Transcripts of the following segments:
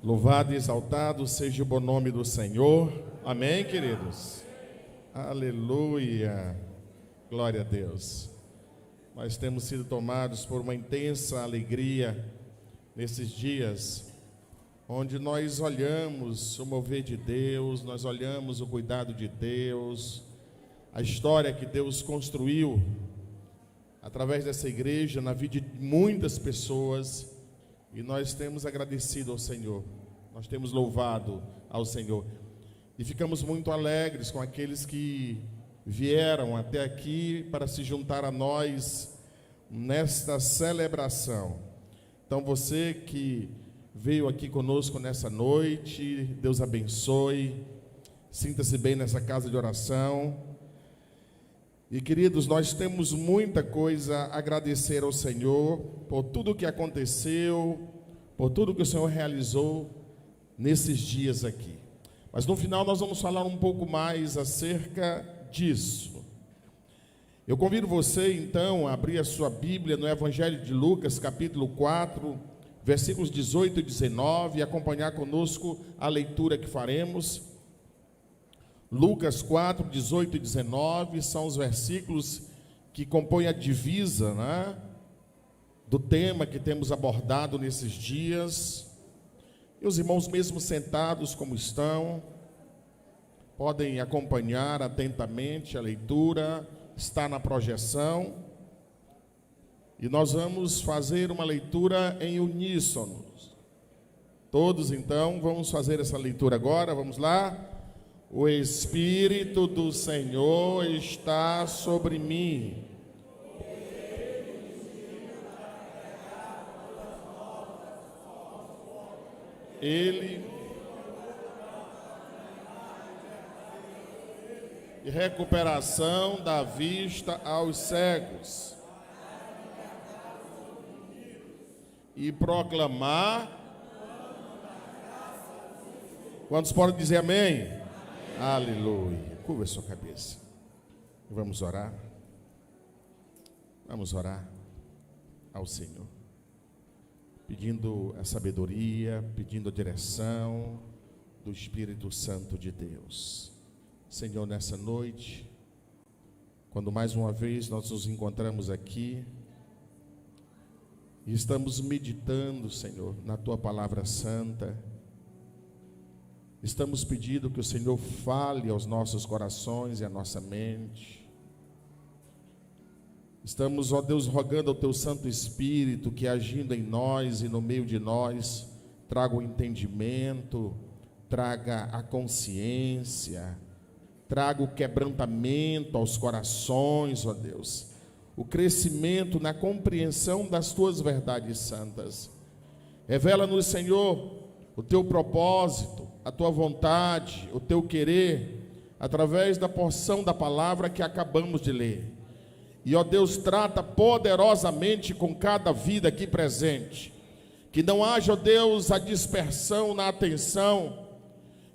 Louvado e exaltado seja o bom nome do Senhor. Amém, queridos? Aleluia. Glória a Deus. Nós temos sido tomados por uma intensa alegria nesses dias, onde nós olhamos o mover de Deus, nós olhamos o cuidado de Deus, a história que Deus construiu através dessa igreja na vida de muitas pessoas, e nós temos agradecido ao Senhor, nós temos louvado ao Senhor, e ficamos muito alegres com aqueles que vieram até aqui para se juntar a nós nesta celebração. Então você que veio aqui conosco nessa noite, Deus abençoe, sinta-se bem nessa casa de oração. E queridos, nós temos muita coisa a agradecer ao Senhor por tudo que aconteceu, por tudo que o Senhor realizou nesses dias aqui. Mas no final nós vamos falar um pouco mais acerca disso. Eu convido você então a abrir a sua Bíblia no Evangelho de Lucas, capítulo 4, versículos 18 e 19, e acompanhar conosco a leitura que faremos. Lucas 4, 18 e 19 são os versículos que compõem a divisa, do tema que temos abordado nesses dias. E os irmãos, mesmo sentados como estão, podem acompanhar atentamente a leitura, está na projeção. E nós vamos fazer uma leitura em uníssono. Todos então vamos fazer essa leitura agora, vamos lá. O Espírito do Senhor está sobre mim. Ele e recuperação da vista aos cegos e proclamar. Quantos podem dizer amém? Aleluia. Curva a sua cabeça. Vamos orar. Vamos orar ao Senhor, pedindo a sabedoria, pedindo a direção do Espírito Santo de Deus. Senhor, nessa noite, quando mais uma vez nós nos encontramos aqui e estamos meditando, Senhor, na Tua Palavra Santa, estamos pedindo que o Senhor fale aos nossos corações e à nossa mente. Estamos, ó Deus, rogando ao Teu Santo Espírito que, agindo em nós e no meio de nós, traga o entendimento, traga a consciência, traga o quebrantamento aos corações, ó Deus, o crescimento na compreensão das Tuas verdades santas. Revela-nos, Senhor, o Teu propósito, a Tua vontade, o Teu querer, através da porção da palavra que acabamos de ler. E, ó Deus, trata poderosamente com cada vida aqui presente. Que não haja, ó Deus, a dispersão na atenção.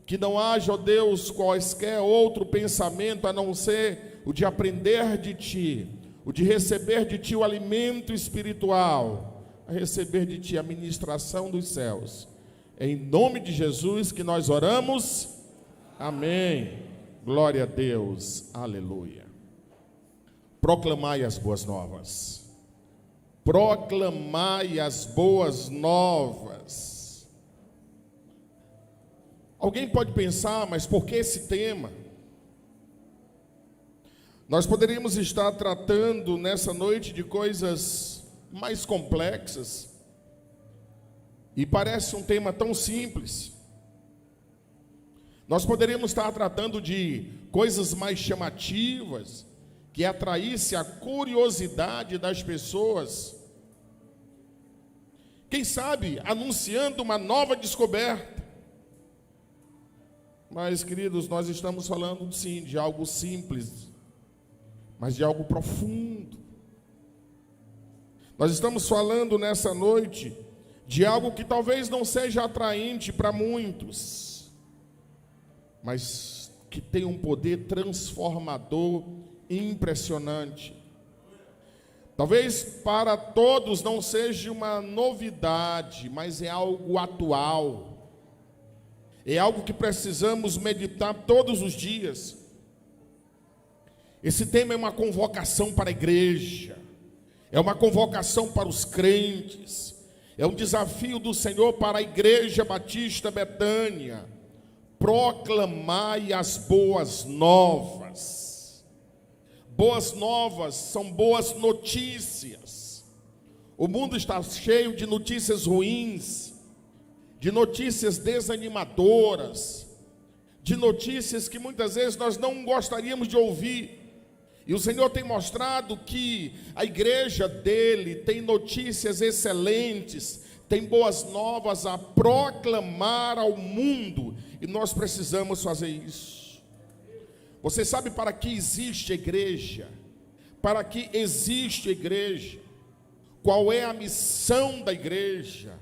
Que não haja, ó Deus, quaisquer outro pensamento a não ser o de aprender de Ti, o de receber de Ti o alimento espiritual, a receber de Ti a ministração dos céus. É em nome de Jesus que nós oramos. Amém. Glória a Deus. Aleluia. Proclamai as boas novas. Proclamai as boas novas. Alguém pode pensar, mas por que esse tema? Nós poderíamos estar tratando nessa noite de coisas mais complexas. E parece um tema tão simples. Nós poderíamos estar tratando de coisas mais chamativas, que atraísse a curiosidade das pessoas. Quem sabe, anunciando uma nova descoberta. Mas, queridos, nós estamos falando, sim, de algo simples, mas de algo profundo. Nós estamos falando nessa noite de algo que talvez não seja atraente para muitos, mas que tem um poder transformador impressionante. Talvez para todos não seja uma novidade, mas é algo atual, É algo que precisamos meditar todos os dias. Esse tema é uma convocação para a igreja, é uma convocação para os crentes, é um desafio do Senhor para a Igreja Batista Betânia: proclamai as boas novas. Boas novas são boas notícias. O mundo está cheio de notícias ruins, de notícias desanimadoras, de notícias que muitas vezes nós não gostaríamos de ouvir. E o Senhor tem mostrado que a igreja dele tem notícias excelentes, tem boas novas a proclamar ao mundo, e nós precisamos fazer isso. Você sabe para que existe a igreja? Para que existe a igreja? Qual é a missão da igreja?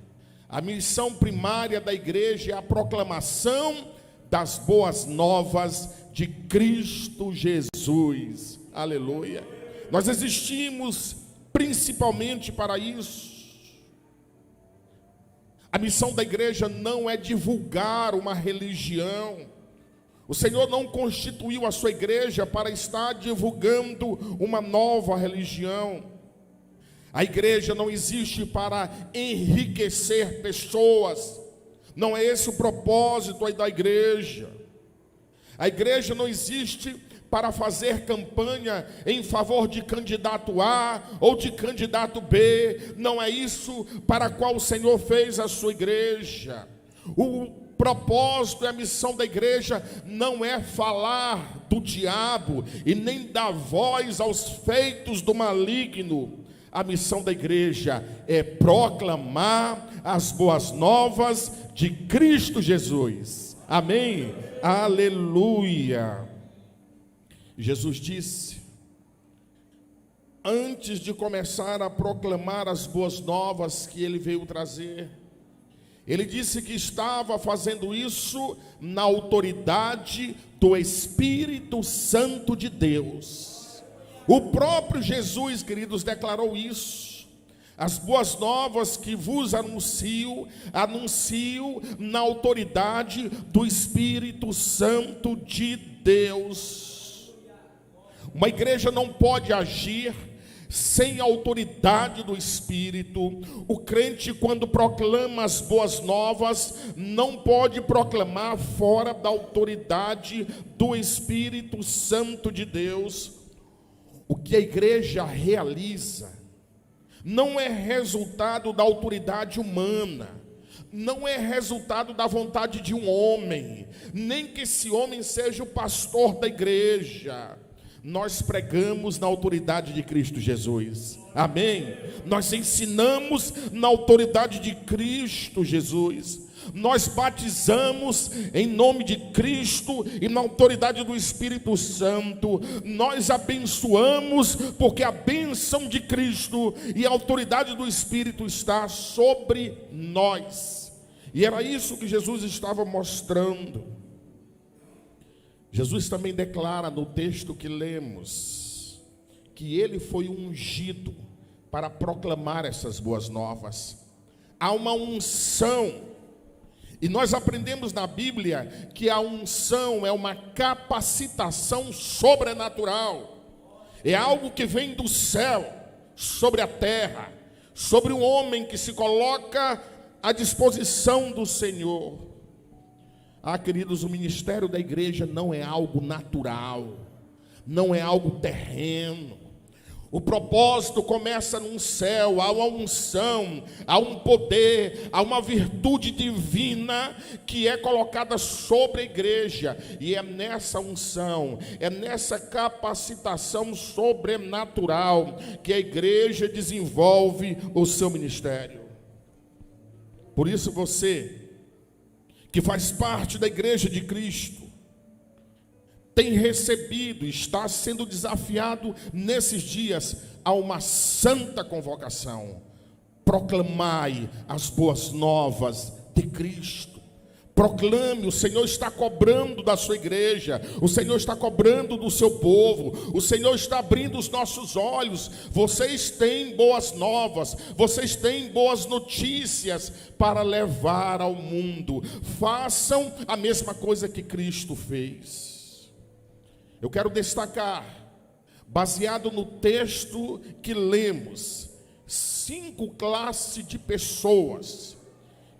A missão primária da igreja é a proclamação das boas novas de Cristo Jesus. Aleluia. Nós existimos principalmente para isso. A missão da igreja não é divulgar uma religião. O Senhor não constituiu a sua igreja para estar divulgando uma nova religião. A igreja não existe para enriquecer pessoas. Não é esse o propósito aí da igreja. A igreja não existe para fazer campanha em favor de candidato A ou de candidato B. Não é isso para qual o Senhor fez a sua igreja. O propósito e a missão da igreja não é falar do diabo e nem dar voz aos feitos do maligno. A missão da igreja é proclamar as boas novas de Cristo Jesus. Amém? Aleluia. Jesus disse, antes de começar a proclamar as boas novas que ele veio trazer, ele disse que estava fazendo isso na autoridade do Espírito Santo de Deus. O próprio Jesus, queridos, declarou isso. As boas novas que vos anuncio na autoridade do Espírito Santo de Deus. Uma igreja não pode agir sem a autoridade do Espírito. O crente, quando proclama as boas novas, não pode proclamar fora da autoridade do Espírito Santo de Deus. O que a igreja realiza não é resultado da autoridade humana, não é resultado da vontade de um homem, nem que esse homem seja o pastor da igreja. Nós pregamos na autoridade de Cristo Jesus. Amém? Nós ensinamos na autoridade de Cristo Jesus. Nós batizamos em nome de Cristo e na autoridade do Espírito Santo. Nós abençoamos porque a bênção de Cristo e a autoridade do Espírito está sobre nós. E era isso que Jesus estava mostrando. Jesus também declara no texto que lemos que ele foi ungido para proclamar essas boas novas. Há uma unção, e nós aprendemos na Bíblia que a unção é uma capacitação sobrenatural, é algo que vem do céu sobre a terra, sobre um homem que se coloca à disposição do Senhor. Ah, queridos, o ministério da igreja não é algo natural, não é algo terreno. O propósito começa no céu, há uma unção, há um poder, há uma virtude divina que é colocada sobre a igreja. E é nessa unção, é nessa capacitação sobrenatural que a igreja desenvolve o seu ministério. Por isso você que faz parte da igreja de Cristo, tem recebido, está sendo desafiado nesses dias a uma santa convocação. Proclamai as boas novas de Cristo. Proclame, o Senhor está cobrando da sua igreja, o Senhor está cobrando do seu povo, o Senhor está abrindo os nossos olhos. Vocês têm boas novas, vocês têm boas notícias para levar ao mundo. Façam a mesma coisa que Cristo fez. Eu quero destacar, baseado no texto que lemos, 5 classes de pessoas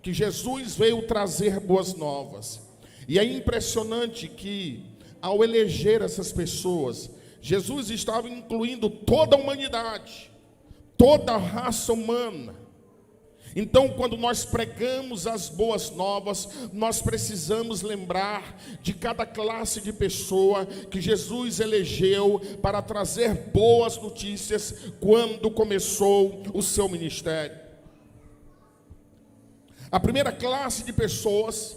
que Jesus veio trazer boas novas. E é impressionante que, ao eleger essas pessoas, Jesus estava incluindo toda a humanidade, toda a raça humana. Então, quando nós pregamos as boas novas, nós precisamos lembrar de cada classe de pessoa que Jesus elegeu para trazer boas notícias quando começou o seu ministério. A primeira classe de pessoas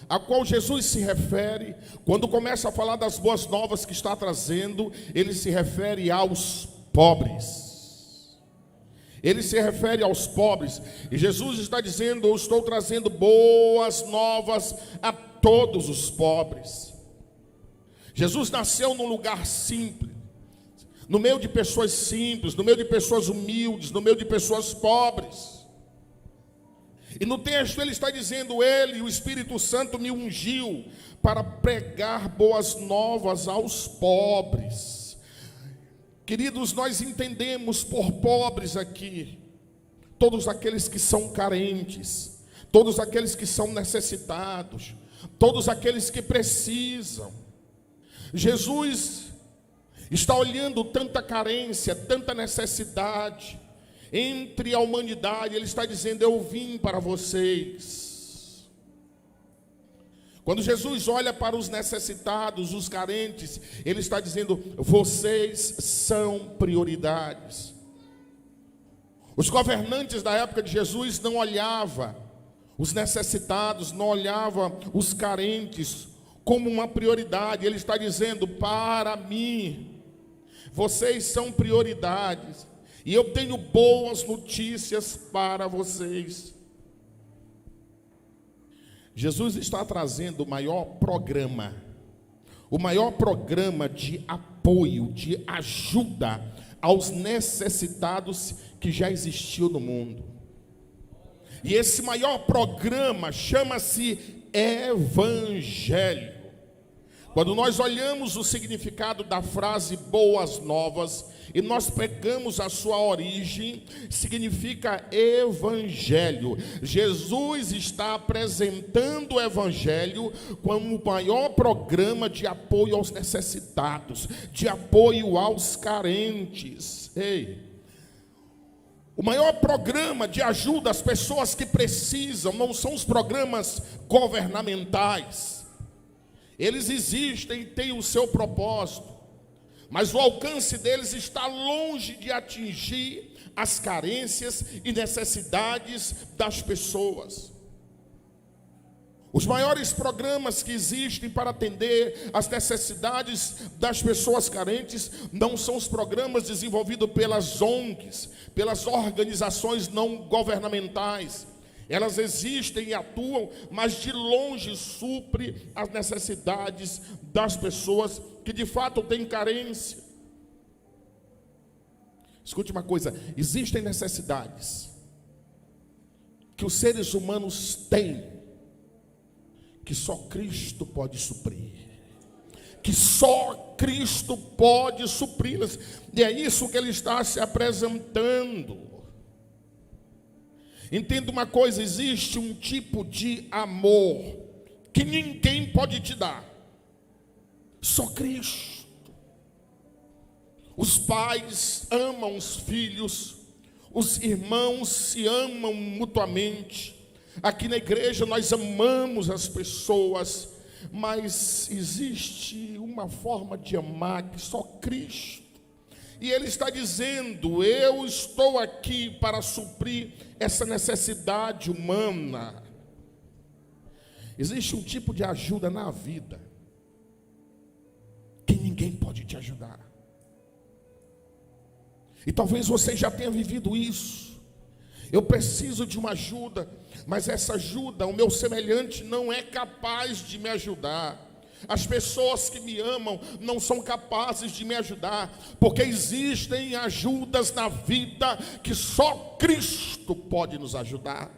a qual Jesus se refere, quando começa a falar das boas novas que está trazendo, ele se refere aos pobres. Ele se refere aos pobres. E Jesus está dizendo: eu estou trazendo boas novas a todos os pobres. Jesus nasceu num lugar simples, no meio de pessoas simples, no meio de pessoas humildes, no meio de pessoas pobres. E no texto ele está dizendo: ele, o Espírito Santo, me ungiu para pregar boas novas aos pobres. Queridos, nós entendemos por pobres aqui todos aqueles que são carentes, todos aqueles que são necessitados, todos aqueles que precisam. Jesus está olhando tanta carência, tanta necessidade entre a humanidade. Ele está dizendo: eu vim para vocês. Quando Jesus olha para os necessitados, os carentes, ele está dizendo: vocês são prioridades. Os governantes da época de Jesus não olhavam os necessitados, não olhavam os carentes como uma prioridade. Ele está dizendo: para mim, vocês são prioridades. E eu tenho boas notícias para vocês. Jesus está trazendo o maior programa de apoio, de ajuda aos necessitados que já existiu no mundo. E esse maior programa chama-se Evangelho. Quando nós olhamos o significado da frase boas novas e nós pegamos a sua origem, significa evangelho. Jesus está apresentando o evangelho como o maior programa de apoio aos necessitados, de apoio aos carentes. O maior programa de ajuda às pessoas que precisam não são os programas governamentais. Eles existem e têm o seu propósito, mas o alcance deles está longe de atingir as carências e necessidades das pessoas. Os maiores programas que existem para atender às necessidades das pessoas carentes não são os programas desenvolvidos pelas ONGs, pelas organizações não governamentais. Elas existem e atuam, mas de longe supre as necessidades das pessoas que de fato têm carência. Escute uma coisa: existem necessidades que os seres humanos têm, que só Cristo pode suprir, que só Cristo pode supri-las. E é isso que ele está se apresentando. Entenda uma coisa: existe um tipo de amor que ninguém pode te dar, só Cristo. Os pais amam os filhos, os irmãos se amam mutuamente. Aqui na igreja nós amamos as pessoas, mas existe uma forma de amar que só Cristo. E ele está dizendo: eu estou aqui para suprir essa necessidade humana. Existe um tipo de ajuda na vida que ninguém pode te ajudar. E talvez você já tenha vivido isso. Eu preciso de uma ajuda, mas essa ajuda, o meu semelhante não é capaz de me ajudar. As pessoas que me amam não são capazes de me ajudar, porque existem ajudas na vida que só Cristo pode nos ajudar.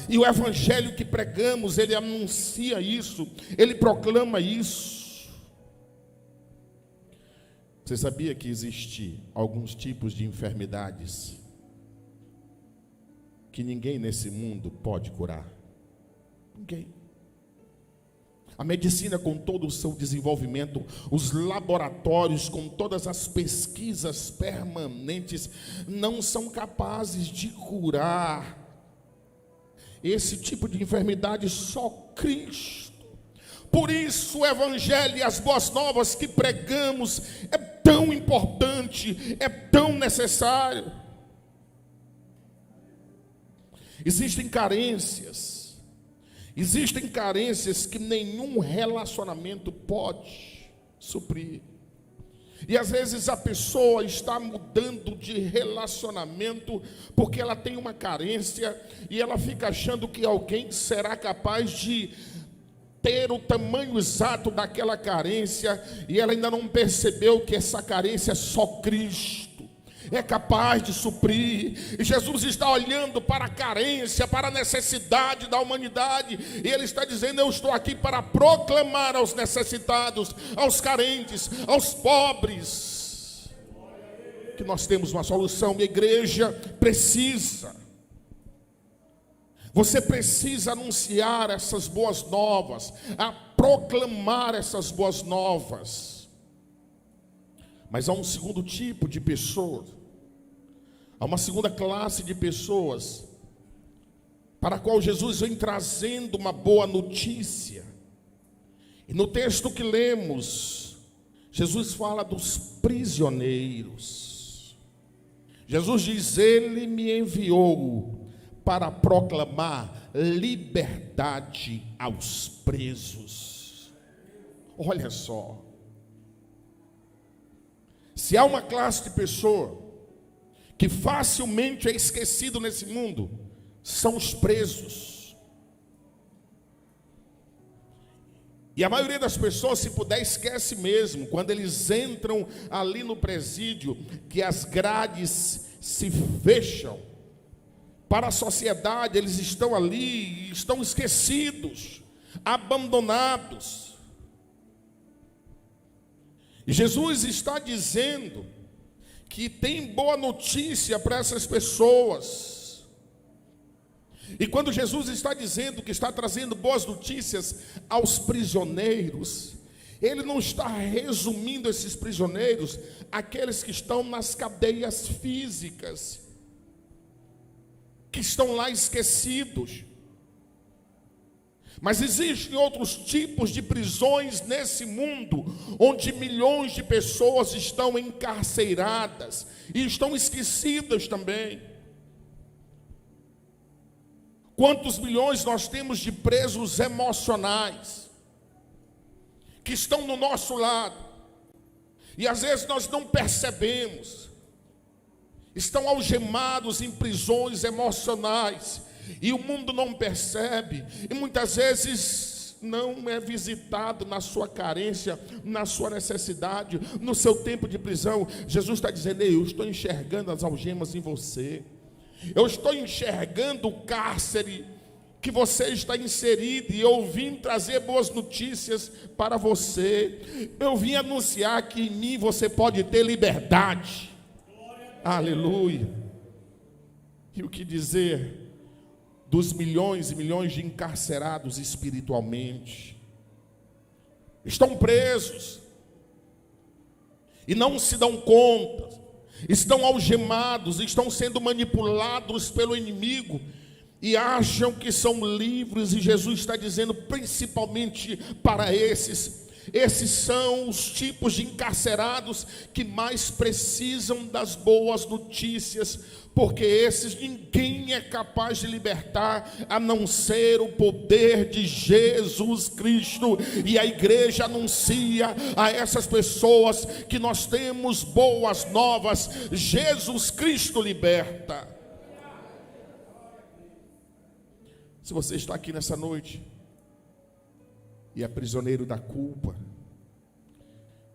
E o evangelho que pregamos, ele anuncia isso, ele proclama isso. Você sabia que existem alguns tipos de enfermidades que ninguém nesse mundo pode curar? Ninguém. A medicina, com todo o seu desenvolvimento, os laboratórios, com todas as pesquisas permanentes, não são capazes de curar esse tipo de enfermidade, só Cristo. Por isso o evangelho e as boas novas que pregamos é tão importante, é tão necessário. Existem carências que nenhum relacionamento pode suprir. E às vezes a pessoa está mudando de relacionamento porque ela tem uma carência e ela fica achando que alguém será capaz de ter o tamanho exato daquela carência, e ela ainda não percebeu que essa carência é só Cristo é capaz de suprir. E Jesus está olhando para a carência, para a necessidade da humanidade, e Ele está dizendo: eu estou aqui para proclamar aos necessitados, aos carentes, aos pobres, que nós temos uma solução. E a igreja precisa, você precisa anunciar essas boas novas, a proclamar essas boas novas. Mas há um segundo tipo de pessoa, há uma segunda classe de pessoas, para a qual Jesus vem trazendo uma boa notícia. E no texto que lemos, Jesus fala dos prisioneiros. Jesus diz: Ele me enviou para proclamar liberdade aos presos. Olha só, se há uma classe de pessoa que facilmente é esquecido nesse mundo, são os presos. E a maioria das pessoas, se puder, esquece mesmo, quando eles entram ali no presídio, que as grades se fecham para a sociedade, eles estão ali, estão esquecidos, abandonados. E Jesus está dizendo que tem boa notícia para essas pessoas. E quando Jesus está dizendo que está trazendo boas notícias aos prisioneiros, Ele não está resumindo esses prisioneiros àqueles que estão nas cadeias físicas, que estão lá esquecidos. Mas existem outros tipos de prisões nesse mundo, onde milhões de pessoas estão encarceradas e estão esquecidas também. Quantos milhões nós temos de presos emocionais, que estão no nosso lado, e às vezes nós não percebemos, estão algemados em prisões emocionais, e o mundo não percebe, e muitas vezes não é visitado na sua carência, na sua necessidade, no seu tempo de prisão. Jesus está dizendo: Ei, eu estou enxergando as algemas em você, eu estou enxergando o cárcere que você está inserido, e eu vim trazer boas notícias para você. Eu vim anunciar que em mim você pode ter liberdade. Aleluia. E o que dizer dos milhões e milhões de encarcerados espiritualmente? Estão presos e não se dão conta, estão algemados, estão sendo manipulados pelo inimigo e acham que são livres. E Jesus está dizendo principalmente para esses são os tipos de encarcerados que mais precisam das boas notícias, porque esses ninguém é capaz de libertar a não ser o poder de Jesus Cristo. E a igreja anuncia a essas pessoas que nós temos boas novas. Jesus Cristo liberta. Se você está aqui nessa noite e é prisioneiro da culpa,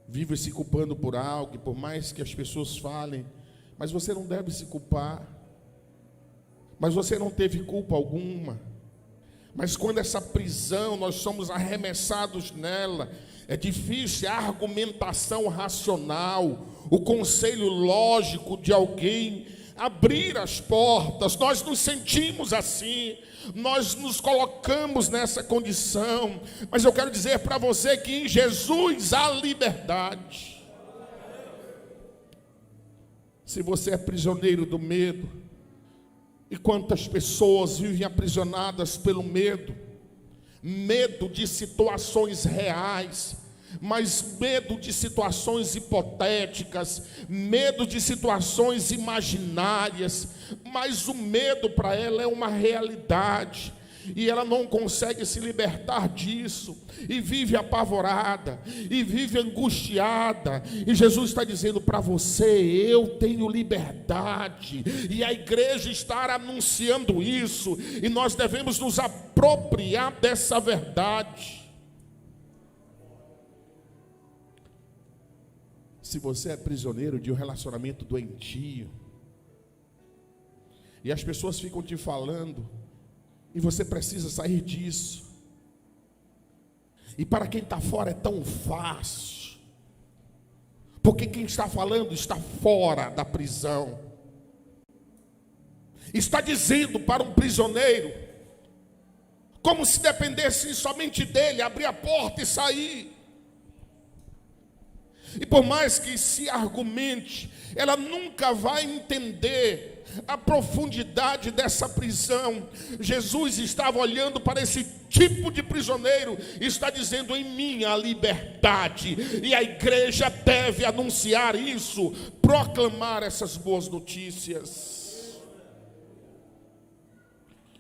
vive se culpando por algo, por mais que as pessoas falem, mas você não deve se culpar, mas você não teve culpa alguma. Mas quando essa prisão, nós somos arremessados nela, é difícil a argumentação racional, o conselho lógico de alguém abrir as portas. Nós nos sentimos assim, nós nos colocamos nessa condição, mas eu quero dizer para você que em Jesus há liberdade. Se você é prisioneiro do medo, e quantas pessoas vivem aprisionadas pelo medo, medo de situações reais, mas medo de situações hipotéticas, medo de situações imaginárias, mas o medo para ela é uma realidade, e ela não consegue se libertar disso, e vive apavorada, e vive angustiada, e Jesus está dizendo para você: eu tenho liberdade, e a igreja está anunciando isso, e nós devemos nos apropriar dessa verdade. Se você é prisioneiro de um relacionamento doentio, e as pessoas ficam te falando, e você precisa sair disso, e para quem está fora é tão fácil, porque quem está falando está fora da prisão, está dizendo para um prisioneiro, como se dependesse somente dele, abrir a porta e sair. E por mais que se argumente, ela nunca vai entender a profundidade dessa prisão. Jesus estava olhando para esse tipo de prisioneiro e está dizendo: em mim há liberdade. E a igreja deve anunciar isso, proclamar essas boas notícias.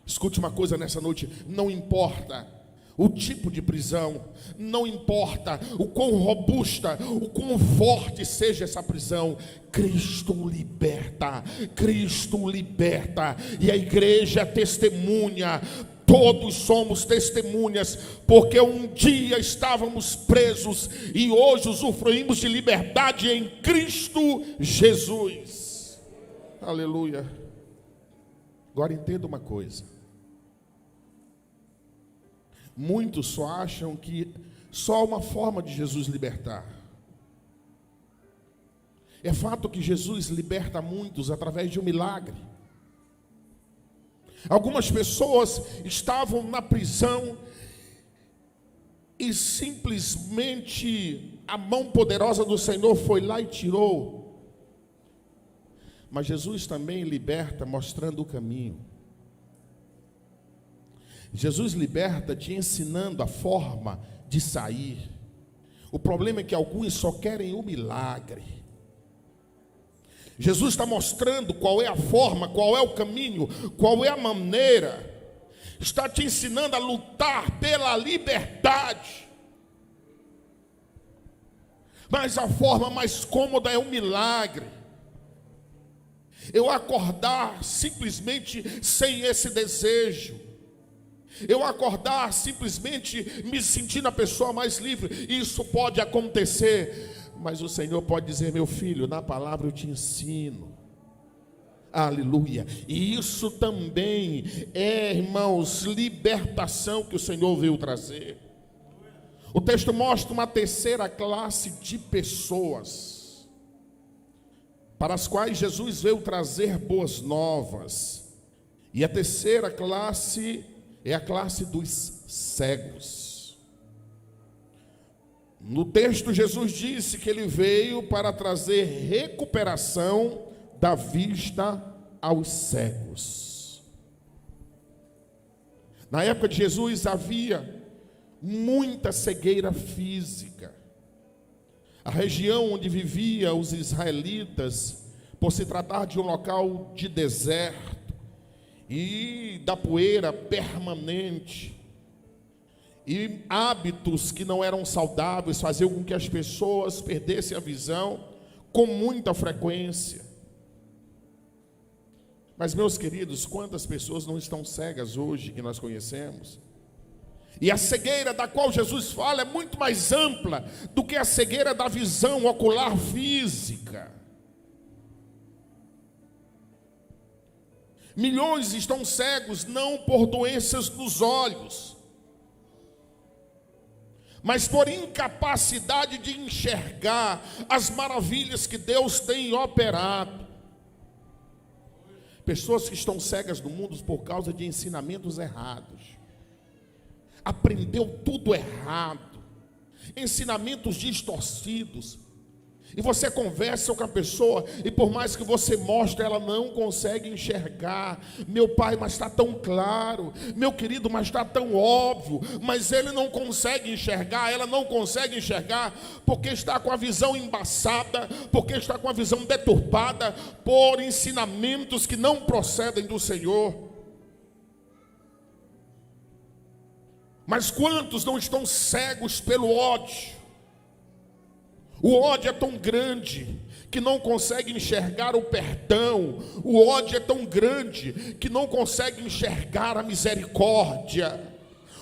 Escute uma coisa nessa noite: não importa o tipo de prisão, não importa o quão robusta, o quão forte seja essa prisão, Cristo liberta, Cristo liberta, e a igreja testemunha, todos somos testemunhas, porque um dia estávamos presos e hoje usufruímos de liberdade em Cristo Jesus. Aleluia. Agora entenda uma coisa: muitos só acham que só há uma forma de Jesus libertar. É fato que Jesus liberta muitos através de um milagre. Algumas pessoas estavam na prisão e simplesmente a mão poderosa do Senhor foi lá e tirou. Mas Jesus também liberta mostrando o caminho. Jesus liberta te ensinando a forma de sair. O problema é que alguns só querem o milagre. Jesus está mostrando qual é a forma, qual é o caminho, qual é a maneira. Está te ensinando a lutar pela liberdade. Mas a forma mais cômoda é o milagre. Eu acordar simplesmente sem esse desejo. Eu acordar simplesmente me sentindo a pessoa mais livre. Isso pode acontecer, mas o Senhor pode dizer: meu filho, na palavra eu te ensino. Aleluia. E isso também é, irmãos, libertação que o Senhor veio trazer. O texto mostra uma terceira classe de pessoas para as quais Jesus veio trazer boas novas. E a terceira classe é a classe dos cegos. No texto, Jesus disse que ele veio para trazer recuperação da vista aos cegos. Na época de Jesus havia muita cegueira física. A região onde viviam os israelitas, por se tratar de um local de deserto e da poeira permanente, e hábitos que não eram saudáveis faziam com que as pessoas perdessem a visão com muita frequência. Mas, meus queridos, quantas pessoas não estão cegas hoje que nós conhecemos? E a cegueira da qual Jesus fala é muito mais ampla do que a cegueira da visão ocular física. Milhões estão cegos não por doenças nos olhos, mas por incapacidade de enxergar as maravilhas que Deus tem operado. Pessoas que estão cegas no mundo por causa de ensinamentos errados. Aprendeu tudo errado. Ensinamentos distorcidos. E você conversa com a pessoa e por mais que você mostre, ela não consegue enxergar. Meu pai, mas está tão claro. Meu querido, mas está tão óbvio. Mas ele não consegue enxergar, ela não consegue enxergar porque está com a visão embaçada, porque está com a visão deturpada por ensinamentos que não procedem do Senhor. Mas quantos não estão cegos pelo ódio? O ódio é tão grande que não consegue enxergar o perdão. O ódio é tão grande que não consegue enxergar a misericórdia.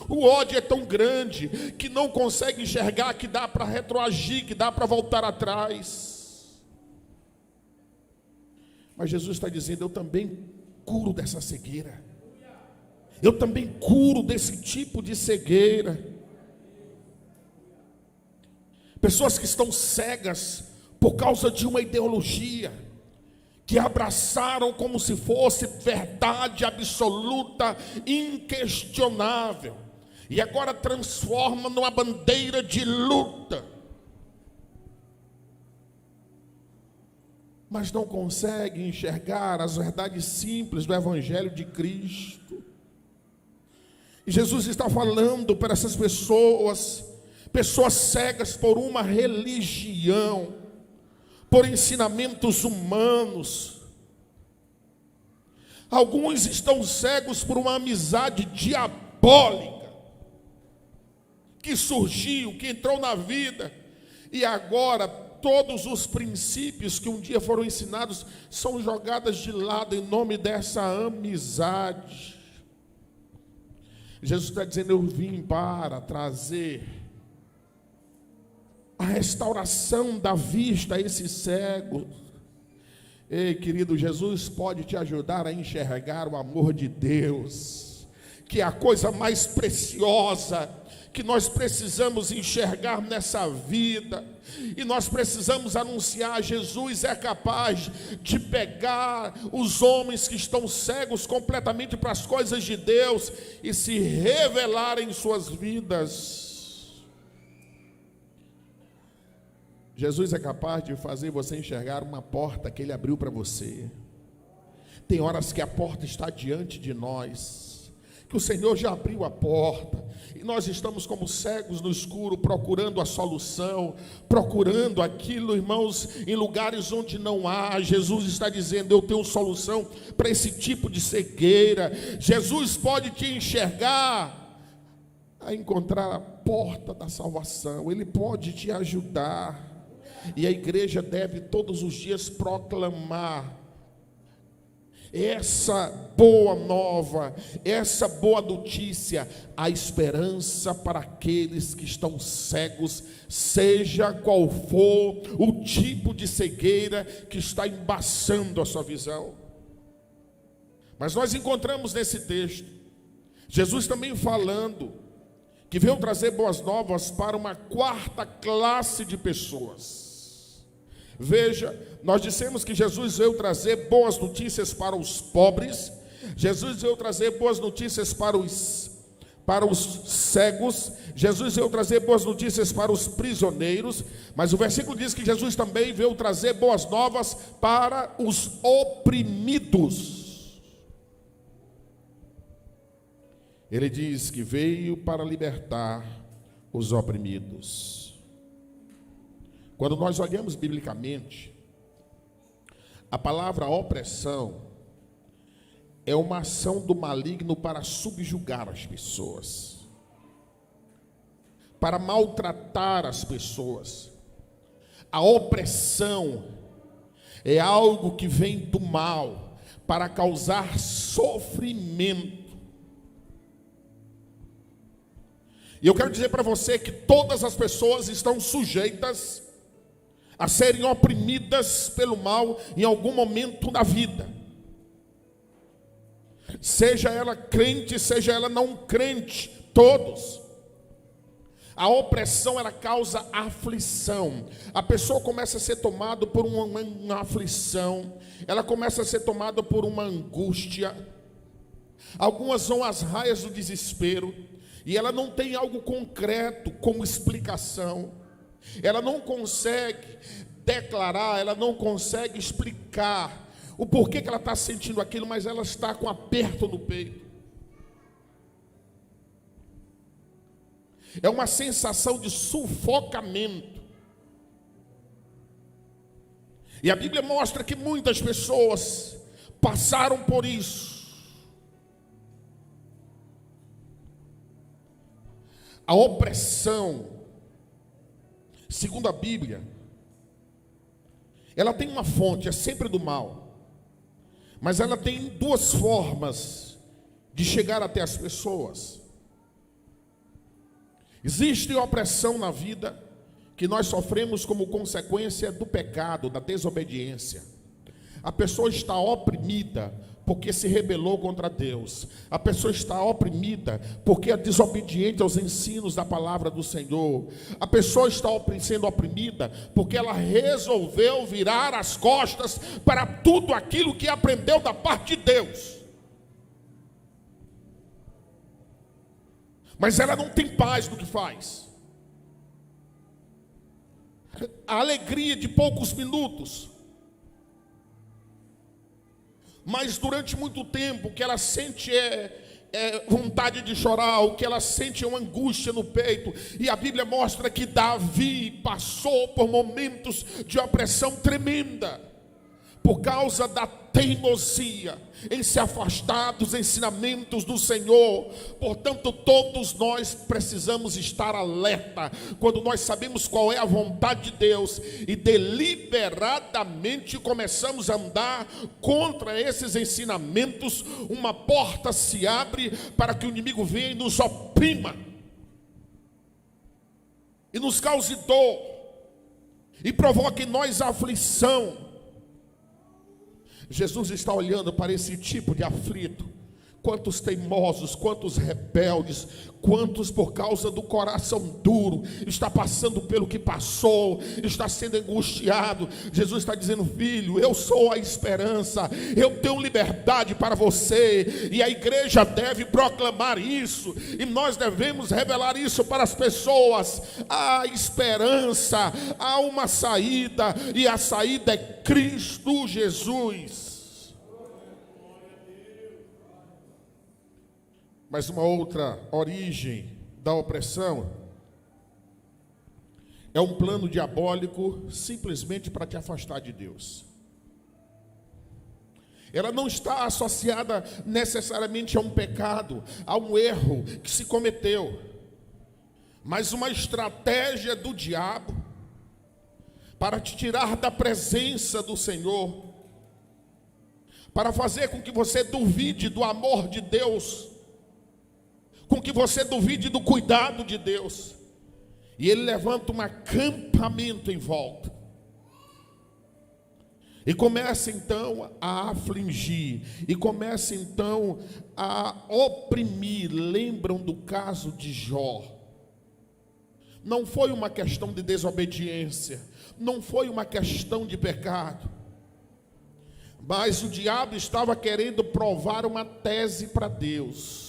O ódio é tão grande que não consegue enxergar que dá para retroagir, que dá para voltar atrás. Mas Jesus está dizendo: eu também curo dessa cegueira. Eu também curo desse tipo de cegueira. Pessoas que estão cegas por causa de uma ideologia, que abraçaram como se fosse verdade absoluta, inquestionável, e agora transformam numa bandeira de luta, mas não conseguem enxergar as verdades simples do Evangelho de Cristo. E Jesus está falando para essas pessoas cegas por uma religião, por ensinamentos humanos. Alguns estão cegos por uma amizade diabólica que surgiu, que entrou na vida, e agora todos os princípios que um dia foram ensinados são jogados de lado em nome dessa amizade. Jesus está dizendo: eu vim para trazer a restauração da vista a esse cego. Ei, querido, Jesus pode te ajudar a enxergar o amor de Deus, que é a coisa mais preciosa que nós precisamos enxergar nessa vida. E nós precisamos anunciar: Jesus é capaz de pegar os homens que estão cegos completamente para as coisas de Deus e se revelar em suas vidas. Jesus é capaz de fazer você enxergar uma porta que Ele abriu para você. Tem horas que a porta está diante de nós, que o Senhor já abriu a porta, e nós estamos como cegos no escuro, procurando a solução, procurando aquilo, irmãos, em lugares onde não há. Jesus está dizendo: eu tenho solução para esse tipo de cegueira. Jesus pode te enxergar a encontrar a porta da salvação. Ele pode te ajudar. E a igreja deve todos os dias proclamar essa boa nova, essa boa notícia, a esperança para aqueles que estão cegos, seja qual for o tipo de cegueira que está embaçando a sua visão. Mas nós encontramos nesse texto Jesus também falando que veio trazer boas novas para uma quarta classe de pessoas. Veja, nós dissemos que Jesus veio trazer boas notícias para os pobres, Jesus veio trazer boas notícias para os cegos, Jesus veio trazer boas notícias para os prisioneiros, mas o versículo diz que Jesus também veio trazer boas novas para os oprimidos. Ele diz que veio para libertar os oprimidos. Quando nós olhamos biblicamente, a palavra opressão é uma ação do maligno para subjugar as pessoas, para maltratar as pessoas. A opressão é algo que vem do mal para causar sofrimento. E eu quero dizer para você que todas as pessoas estão sujeitas a serem oprimidas pelo mal em algum momento da vida. Seja ela crente, seja ela não crente, todos. A opressão, ela causa aflição. A pessoa começa a ser tomada por uma aflição. Ela começa a ser tomada por uma angústia. Algumas vão às raias do desespero. E ela não tem algo concreto como explicação. Ela não consegue declarar, ela não consegue explicar o porquê que ela está sentindo aquilo, mas ela está com aperto no peito. É uma sensação de sufocamento. E a Bíblia mostra que muitas pessoas passaram por isso. A opressão, segundo a Bíblia, ela tem uma fonte, é sempre do mal. Mas ela tem duas formas de chegar até as pessoas. Existe opressão na vida que nós sofremos como consequência do pecado, da desobediência. A pessoa está oprimida porque se rebelou contra Deus. A pessoa está oprimida porque é desobediente aos ensinos da palavra do Senhor. A pessoa está sendo oprimida porque ela resolveu virar as costas para tudo aquilo que aprendeu da parte de Deus. Mas ela não tem paz no que faz. A alegria de poucos minutos. Mas durante muito tempo o que ela sente é vontade de chorar, o que ela sente é uma angústia no peito. E a Bíblia mostra que Davi passou por momentos de opressão tremenda, por causa da teimosia em se afastar dos ensinamentos do Senhor. Portanto, todos nós precisamos estar alerta quando nós sabemos qual é a vontade de Deus e deliberadamente começamos a andar contra esses ensinamentos. Uma porta se abre para que o inimigo venha e nos oprima e nos cause dor e provoque em nós a aflição. Jesus está olhando para esse tipo de aflito. Quantos teimosos, quantos rebeldes, quantos por causa do coração duro, está passando pelo que passou, está sendo angustiado. Jesus está dizendo: filho, eu sou a esperança, eu tenho liberdade para você. E a igreja deve proclamar isso, e nós devemos revelar isso para as pessoas. Há esperança, há uma saída, e a saída é Cristo Jesus. Mas uma outra origem da opressão é um plano diabólico simplesmente para te afastar de Deus. Ela não está associada necessariamente a um pecado, a um erro que se cometeu, mas uma estratégia do diabo para te tirar da presença do Senhor, para fazer com que você duvide do amor de Deus, com que você duvide do cuidado de Deus. E ele levanta um acampamento em volta e começa então a afligir, e começa então a oprimir. Lembram do caso de Jó? Não foi uma questão de desobediência, não foi uma questão de pecado, mas o diabo estava querendo provar uma tese para Deus.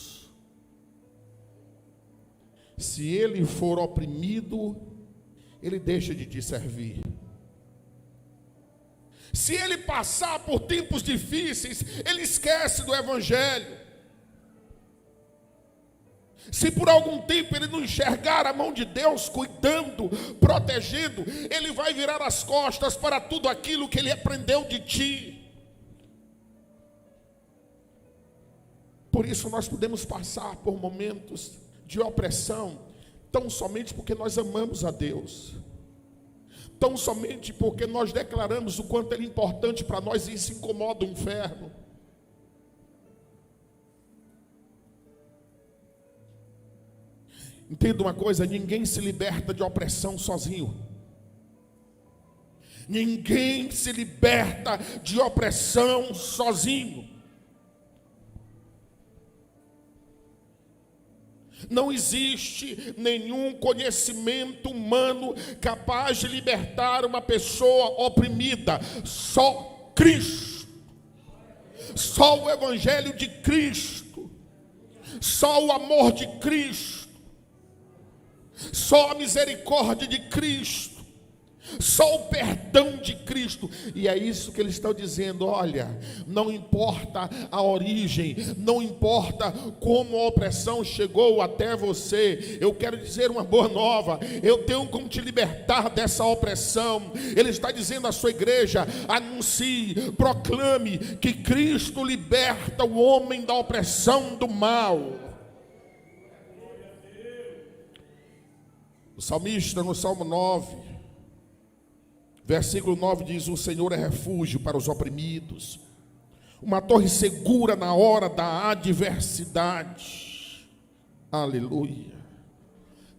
Se ele for oprimido, ele deixa de te servir. Se ele passar por tempos difíceis, ele esquece do evangelho. Se por algum tempo ele não enxergar a mão de Deus cuidando, protegendo, ele vai virar as costas para tudo aquilo que ele aprendeu de ti. Por isso nós podemos passar por momentos de opressão, tão somente porque nós amamos a Deus, tão somente porque nós declaramos o quanto Ele é importante para nós, e isso incomoda o inferno. Entenda uma coisa: ninguém se liberta de opressão sozinho. Ninguém se liberta de opressão sozinho. Não existe nenhum conhecimento humano capaz de libertar uma pessoa oprimida. Só Cristo. Só o Evangelho de Cristo. Só o amor de Cristo. Só a misericórdia de Cristo. Só o perdão de Cristo. E é isso que eles estão dizendo: olha, não importa a origem, não importa como a opressão chegou até você, eu quero dizer uma boa nova: eu tenho como te libertar dessa opressão. Ele está dizendo à sua igreja: anuncie, proclame que Cristo liberta o homem da opressão do mal. O salmista, no Salmo 9, versículo 9 diz: o Senhor é refúgio para os oprimidos, uma torre segura na hora da adversidade. Aleluia,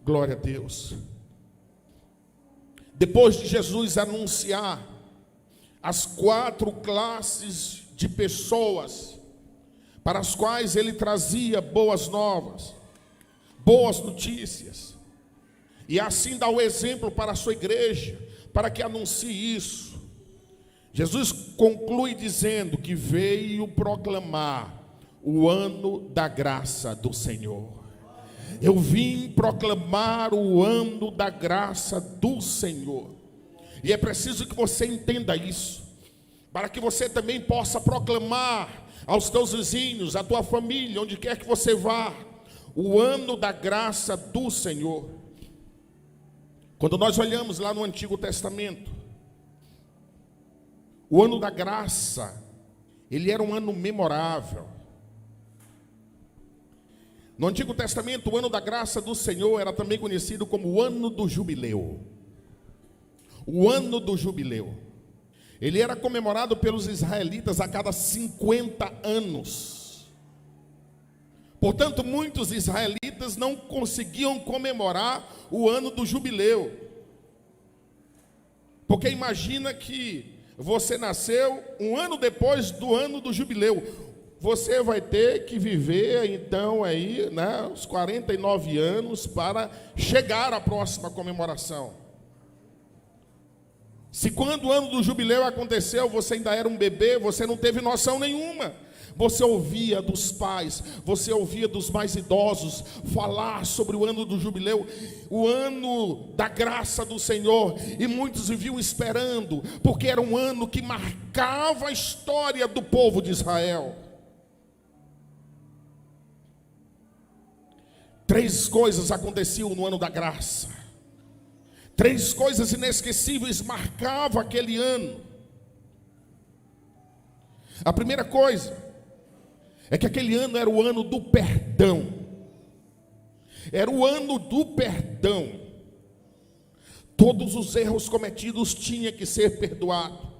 glória a Deus. Depois de Jesus anunciar as 4 classes de pessoas para as quais ele trazia boas novas, boas notícias, e assim dá o exemplo para a sua igreja, para que anuncie isso, Jesus conclui dizendo que veio proclamar o ano da graça do Senhor. Eu vim proclamar o ano da graça do Senhor. E é preciso que você entenda isso, para que você também possa proclamar aos teus vizinhos, à tua família, onde quer que você vá, o ano da graça do Senhor. Quando nós olhamos lá no Antigo Testamento, o ano da graça, ele era um ano memorável. No Antigo Testamento, o ano da graça do Senhor era também conhecido como o ano do jubileu. O ano do jubileu. Ele era comemorado pelos israelitas a cada 50 anos. Portanto, muitos israelitas não conseguiam comemorar o ano do jubileu. Porque imagina que você nasceu um ano depois do ano do jubileu. Você vai ter que viver então aí, né, os 49 anos para chegar à próxima comemoração. Se quando o ano do jubileu aconteceu, você ainda era um bebê, você não teve noção nenhuma. Você ouvia dos pais, você ouvia dos mais idosos falar sobre o ano do jubileu, o ano da graça do Senhor, e muitos viviam esperando, porque era um ano que marcava a história do povo de Israel. 3 coisas aconteciam no ano da graça. 3 coisas inesquecíveis marcavam aquele ano. A primeira coisa é que aquele ano era o ano do perdão. Era o ano do perdão. Todos os erros cometidos tinham que ser perdoado.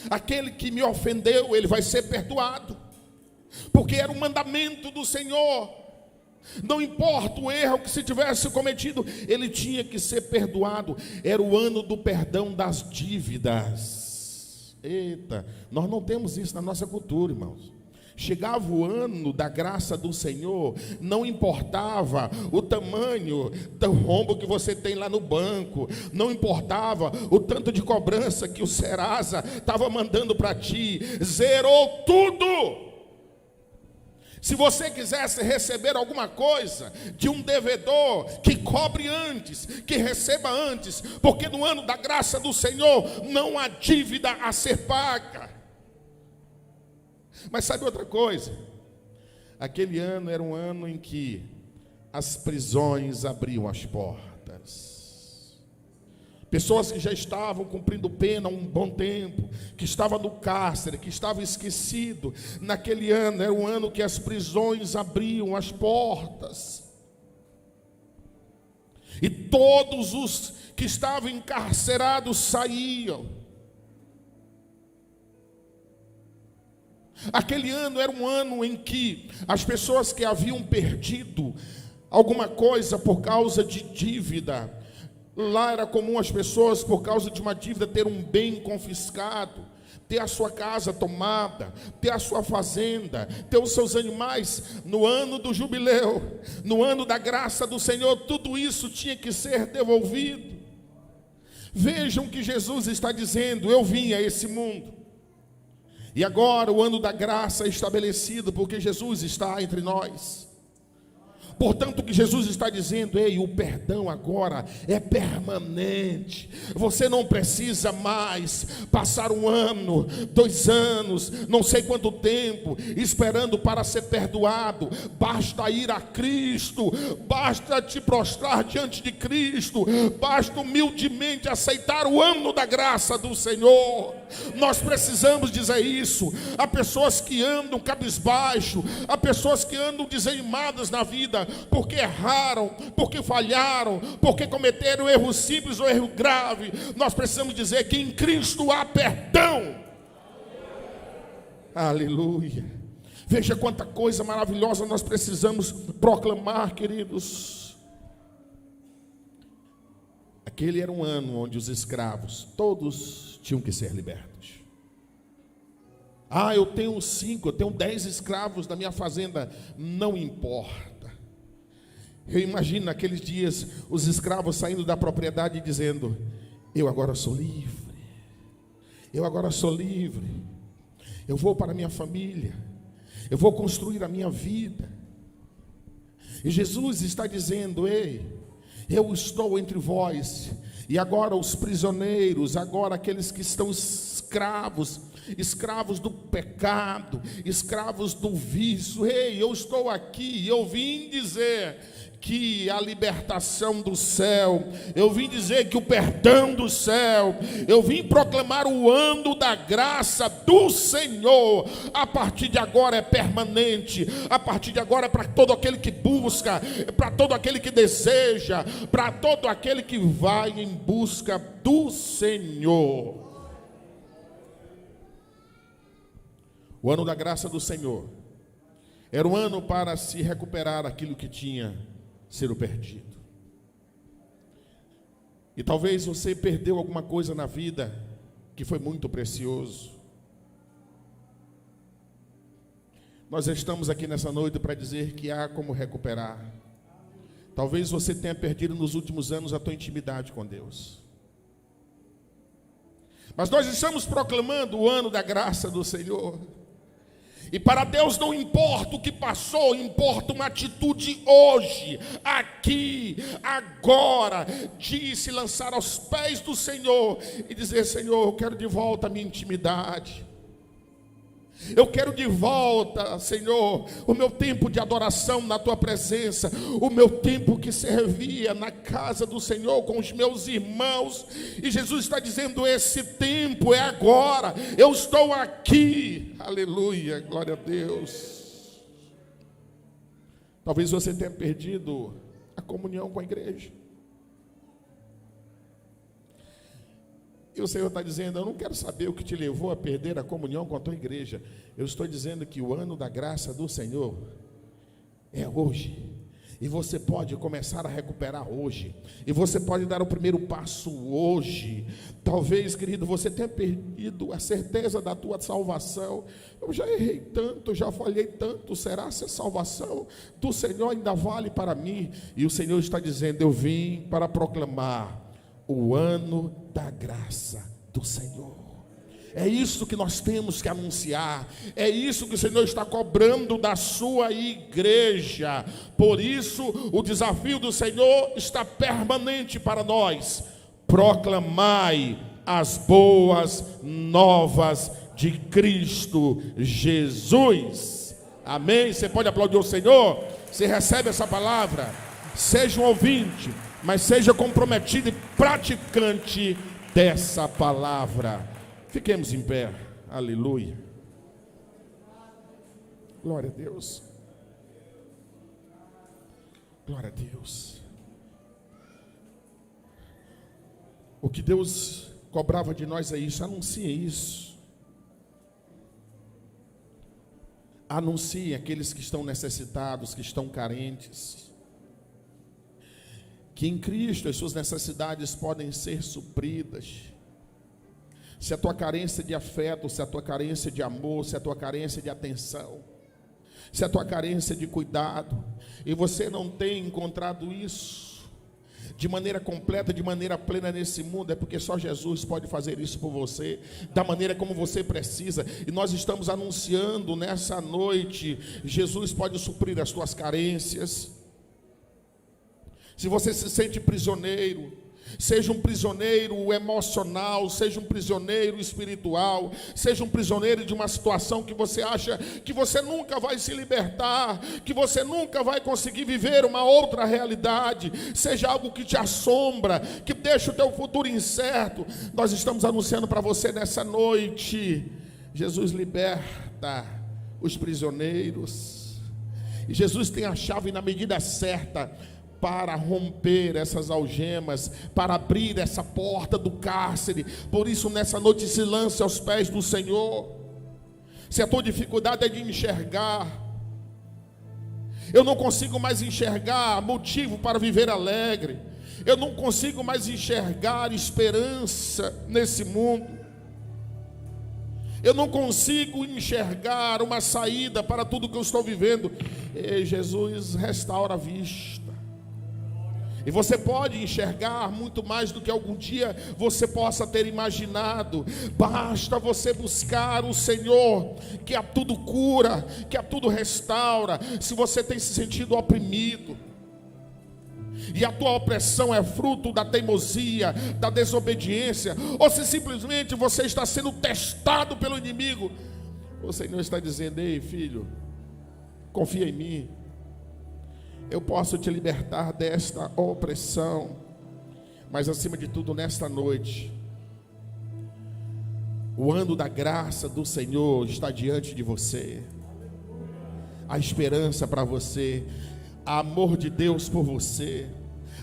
Aquele que me ofendeu, ele vai ser perdoado, porque era um mandamento do Senhor. Não importa o erro que se tivesse cometido, ele tinha que ser perdoado. Era o ano do perdão das dívidas. Eita, nós não temos isso na nossa cultura, irmãos. Chegava o ano da graça do Senhor, não importava o tamanho do rombo que você tem lá no banco, não importava o tanto de cobrança que o Serasa estava mandando para ti, zerou tudo. Se você quisesse receber alguma coisa de um devedor, que cobre antes, que receba antes, porque no ano da graça do Senhor não há dívida a ser paga. Mas sabe outra coisa? Aquele ano era um ano em que as prisões abriam as portas. Pessoas que já estavam cumprindo pena há um bom tempo, que estavam no cárcere, que estavam esquecidos, naquele ano era um ano que as prisões abriam as portas. E todos os que estavam encarcerados saíam. Aquele ano era um ano em que as pessoas que haviam perdido alguma coisa por causa de dívida. Lá era comum as pessoas, por causa de uma dívida, ter um bem confiscado, ter a sua casa tomada, ter a sua fazenda, ter os seus animais. No ano do jubileu, no ano da graça do Senhor, tudo isso tinha que ser devolvido. Vejam que Jesus está dizendo: eu vim a esse mundo, e agora o ano da graça é estabelecido, porque Jesus está entre nós. Portanto, o que Jesus está dizendo: ei, o perdão agora é permanente. Você não precisa mais passar 1 ano, 2 anos, não sei quanto tempo, esperando para ser perdoado. Basta ir a Cristo, basta te prostrar diante de Cristo, basta humildemente aceitar o ano da graça do Senhor. Nós precisamos dizer isso. Há pessoas que andam cabisbaixo, há pessoas que andam desanimadas na vida, porque erraram, porque falharam, porque cometeram erro simples ou erro grave. Nós precisamos dizer que em Cristo há perdão. Aleluia. Veja quanta coisa maravilhosa nós precisamos proclamar, queridos. Aquele era um ano onde os escravos todos tinham que ser libertos. Eu tenho 5, eu tenho 10 escravos na minha fazenda, não importa. Eu imagino naqueles dias os escravos saindo da propriedade e dizendo: eu agora sou livre, eu agora sou livre, eu vou para a minha família, eu vou construir a minha vida. E Jesus está dizendo: ei, eu estou entre vós, e agora os prisioneiros, agora aqueles que estão escravos do pecado, escravos do vício, ei, eu estou aqui, eu vim dizer que a libertação do céu, eu vim dizer que o perdão do céu, eu vim proclamar o ano da graça do Senhor. A partir de agora é permanente, a partir de agora é para todo aquele que busca, é para todo aquele que deseja, para todo aquele que vai em busca do Senhor. O ano da graça do Senhor era um ano para se recuperar aquilo que tinha sido perdido. E talvez você perdeu alguma coisa na vida que foi muito precioso. Nós estamos aqui nessa noite para dizer que há como recuperar. Talvez você tenha perdido nos últimos anos a tua intimidade com Deus. Mas nós estamos proclamando o ano da graça do Senhor. E para Deus não importa o que passou, importa uma atitude hoje, aqui, agora, de se lançar aos pés do Senhor e dizer: Senhor, eu quero de volta a minha intimidade. Eu quero de volta, Senhor, o meu tempo de adoração na Tua presença, o meu tempo que servia na casa do Senhor com os meus irmãos. E Jesus está dizendo: esse tempo é agora, eu estou aqui. Aleluia, glória a Deus. Talvez você tenha perdido a comunhão com a igreja. E o Senhor está dizendo: eu não quero saber o que te levou a perder a comunhão com a tua igreja. Eu estou dizendo que o ano da graça do Senhor é hoje. E você pode começar a recuperar hoje. E você pode dar o primeiro passo hoje. Talvez, querido, você tenha perdido a certeza da tua salvação. Eu já errei tanto, já falhei tanto. Será se a salvação do Senhor ainda vale para mim? E o Senhor está dizendo: eu vim para proclamar o ano da graça do Senhor. É isso que nós temos que anunciar. É isso que o Senhor está cobrando da sua igreja. Por isso, o desafio do Senhor está permanente para nós: proclamai as boas novas de Cristo Jesus. Amém? Você pode aplaudir o Senhor? Você recebe essa palavra? Seja um ouvinte, mas seja comprometido e praticante dessa palavra. Fiquemos em pé. Aleluia. Glória a Deus. Glória a Deus. O que Deus cobrava de nós é isso. Anuncie isso. Anuncie aqueles que estão necessitados, que estão carentes. que em Cristo as suas necessidades podem ser supridas. Se a tua carência de afeto, se a tua carência de amor, se a tua carência de atenção, se a tua carência de cuidado, e você não tem encontrado isso de maneira completa, de maneira plena nesse mundo, é porque só Jesus pode fazer isso por você, da maneira como você precisa. E nós estamos anunciando nessa noite, Jesus pode suprir as tuas carências. Se você se sente prisioneiro, seja um prisioneiro emocional, seja um prisioneiro espiritual, seja um prisioneiro de uma situação que você acha que você nunca vai se libertar, que você nunca vai conseguir viver uma outra realidade, seja algo que te assombra, que deixa o teu futuro incerto, nós estamos anunciando para você nessa noite, Jesus liberta os prisioneiros, e Jesus tem a chave na medida certa, para romper essas algemas, para abrir essa porta do cárcere. Por isso nessa noite se lance aos pés do Senhor. Se a tua dificuldade é de enxergar, eu não consigo mais enxergar motivo para viver alegre, eu não consigo mais enxergar esperança nesse mundo, eu não consigo enxergar uma saída para tudo que eu estou vivendo. E Jesus restaura a vista. E você pode enxergar muito mais do que algum dia você possa ter imaginado. Basta você buscar o Senhor, que a tudo cura, que a tudo restaura. Se você tem se sentido oprimido, e a tua opressão é fruto da teimosia, da desobediência, ou se simplesmente você está sendo testado pelo inimigo, o Senhor está dizendo: ei filho, confia em mim, eu posso te libertar desta opressão. Mas acima de tudo nesta noite, o ano da graça do Senhor está diante de você, a esperança para você, o amor de Deus por você,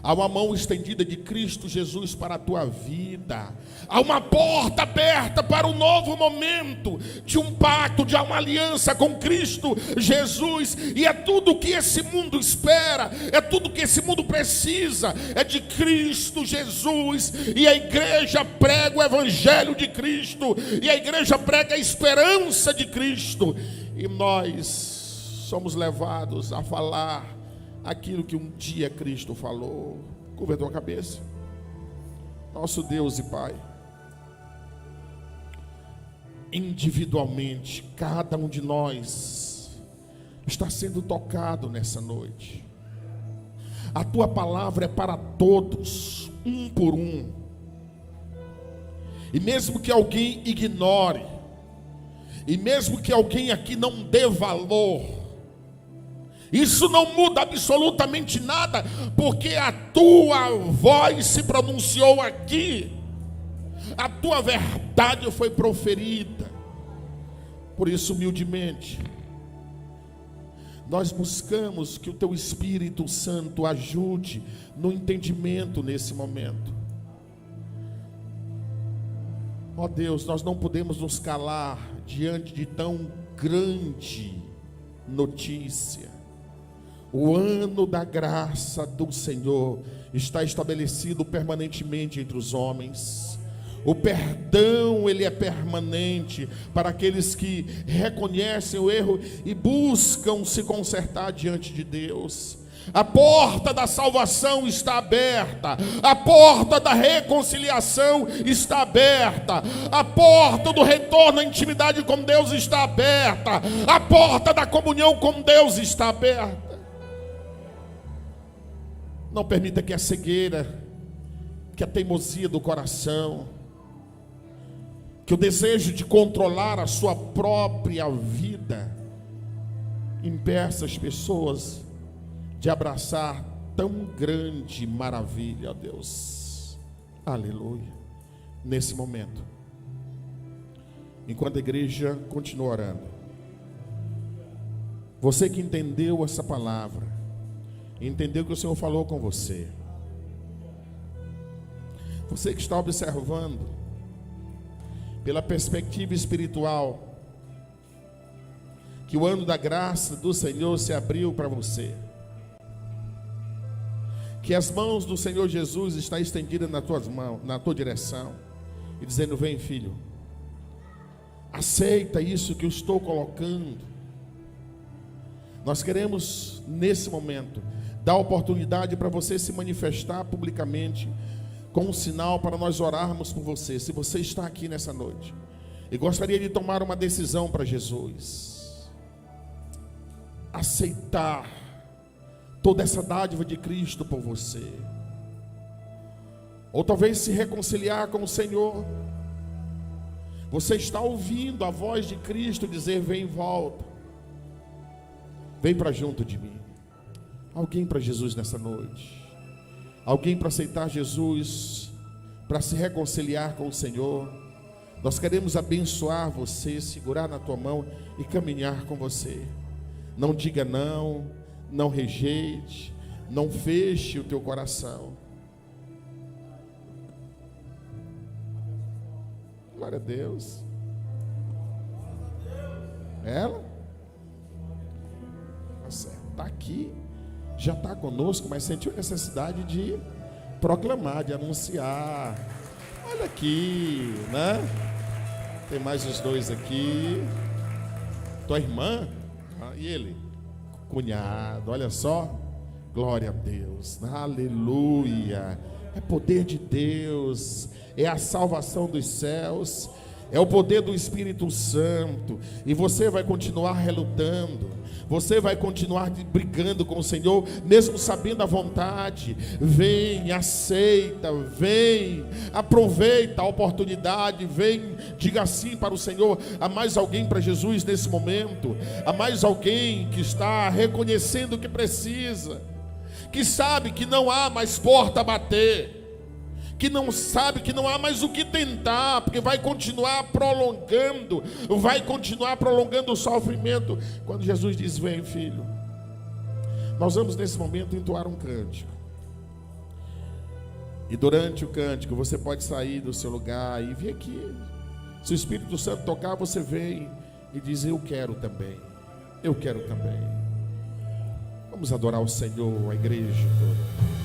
há uma mão estendida de Cristo Jesus para a tua vida, há uma porta aberta para um novo momento, de um pacto, de uma aliança com Cristo Jesus, e é tudo que esse mundo espera, é tudo que esse mundo precisa, é de Cristo Jesus, e a igreja prega o evangelho de Cristo, e a igreja prega a esperança de Cristo, e nós somos levados a falar aquilo que um dia Cristo falou. Curva a tua cabeça. Nosso Deus e Pai, individualmente, cada um de nós está sendo tocado nessa noite. A tua palavra é para todos, um por um. E mesmo que alguém ignore, e mesmo que alguém aqui não dê valor, isso não muda absolutamente nada, porque a tua voz se pronunciou aqui, a tua verdade foi proferida. Por isso, humildemente, nós buscamos que o teu Espírito Santo ajude no entendimento nesse momento. Ó Deus, nós não podemos nos calar diante de tão grande notícia. O ano da graça do Senhor está estabelecido permanentemente entre os homens. O perdão, ele é permanente para aqueles que reconhecem o erro e buscam se consertar diante de Deus. A porta da salvação está aberta, a porta da reconciliação está aberta, a porta do retorno à intimidade com Deus está aberta, a porta da comunhão com Deus está aberta. Não permita que a cegueira, que a teimosia do coração, que o desejo de controlar a sua própria vida impeça as pessoas de abraçar tão grande maravilha, ó Deus. Aleluia. Nesse momento, enquanto a igreja continua orando, você que entendeu essa palavra, entendeu que o Senhor falou com você, você que está observando pela perspectiva espiritual, que o ano da graça do Senhor se abriu para você, que as mãos do Senhor Jesus estão estendidas nas tuas mãos, na tua direção, e dizendo: vem, filho, aceita isso que eu estou colocando. Nós queremos, nesse momento, dar oportunidade para você se manifestar publicamente, com um sinal para nós orarmos por você. Se você está aqui nessa noite e gostaria de tomar uma decisão para Jesus, aceitar toda essa dádiva de Cristo por você, ou talvez se reconciliar com o Senhor, você está ouvindo a voz de Cristo dizer: vem, volta, vem para junto de mim. Alguém para Jesus nessa noite? Alguém para aceitar Jesus, para se reconciliar com o Senhor? Nós queremos abençoar você, segurar na tua mão e caminhar com você. Não diga não, não rejeite, não feche o teu coração. Glória a Deus. Ela? Tá certo, está aqui, já está conosco, mas sentiu necessidade de proclamar, de anunciar. Olha aqui, né? Tem mais os dois aqui. Tua irmã? E ele? Cunhado, olha só. Glória a Deus, aleluia. É poder de Deus, é a salvação dos céus, é o poder do Espírito Santo. E você vai continuar relutando, você vai continuar brigando com o Senhor, mesmo sabendo a vontade. Vem, aceita, vem, aproveita a oportunidade, vem, diga sim para o Senhor. Há mais alguém para Jesus nesse momento? Há mais alguém que está reconhecendo que precisa, que sabe que não há mais porta a bater, que não sabe que não há mais o que tentar, porque vai continuar prolongando o sofrimento. Quando Jesus diz: vem, filho, nós vamos nesse momento entoar um cântico, e durante o cântico você pode sair do seu lugar e vir aqui. Se o Espírito Santo tocar, você vem e diz: eu quero também, eu quero também. Vamos adorar o Senhor, a igreja toda.